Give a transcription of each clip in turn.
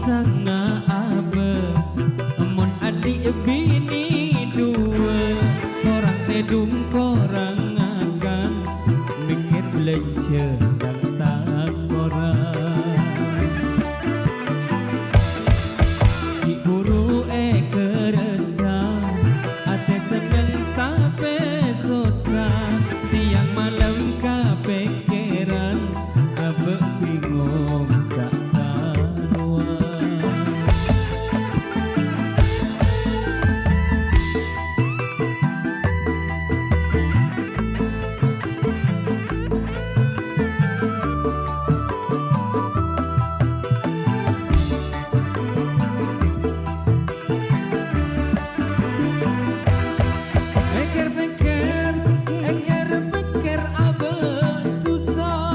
sanga abe mon adik bini dua orang tedung korang akan mikir belajar dan tak orang di buru kerasa ate seneng tapi susah siang malam kepikiran abe bingung tak karuan Ekir-bekir abe susah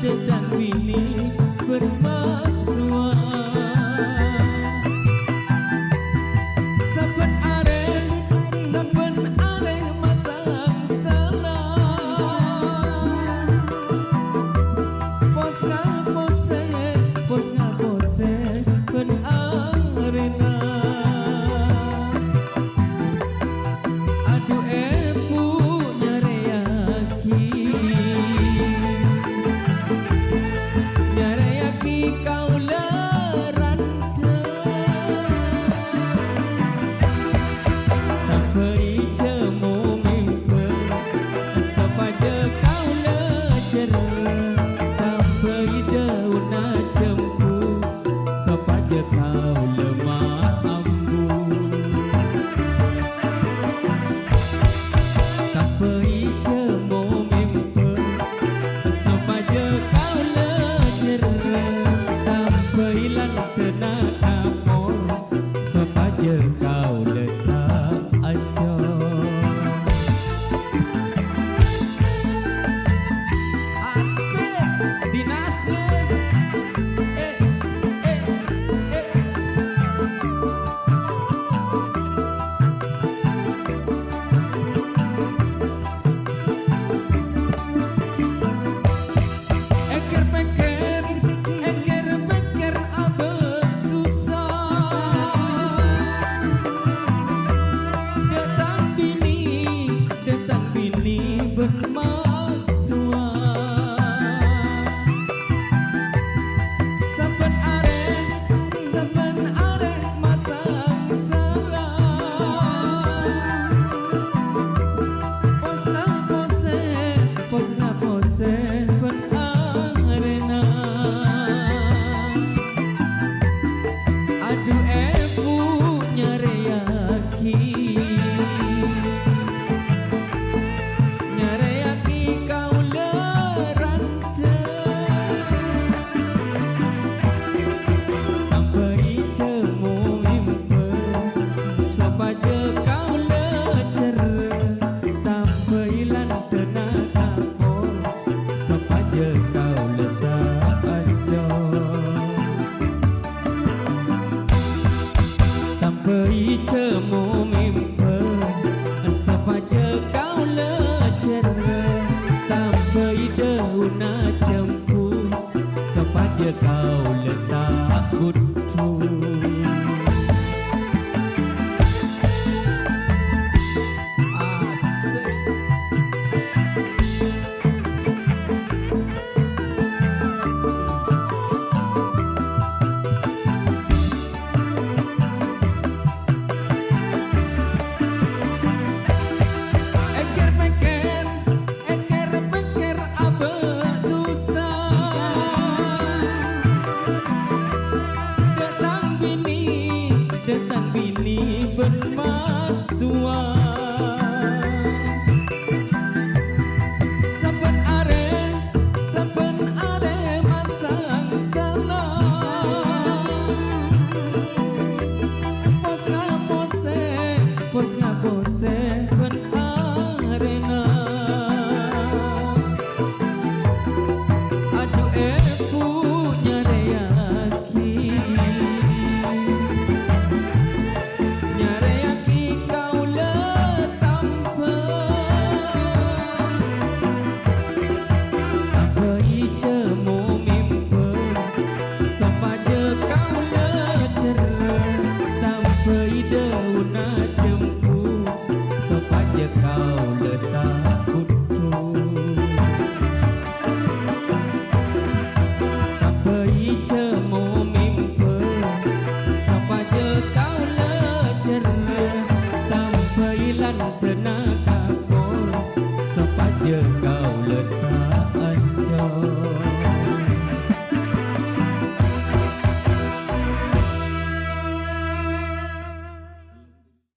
Detang bini bermatua Saben areh masang salah Pos ngapose ben arena Aduh nyareyaki kau leranda Tapi jemu mimpi sepaja kau lecera Tapi dauna jempu sepaja kau lemah ambu Tapi jemu mimpi sepaja kau lecera Tapi lantena kapor sepaja kau letak acor Asik dinasti Ekir-bekir abe susah Detang bini bermatua Saben areh masang salah Pos ngapose ben arena Aduh nyareyaki kau leranda Tampai jemu mimpi sepaja kau lecera Tampai lantena kapor sepaja kau letak acor Tampai jemu mimpi sepaja kau lecera Tampai dauna jempu sepaja kau letak but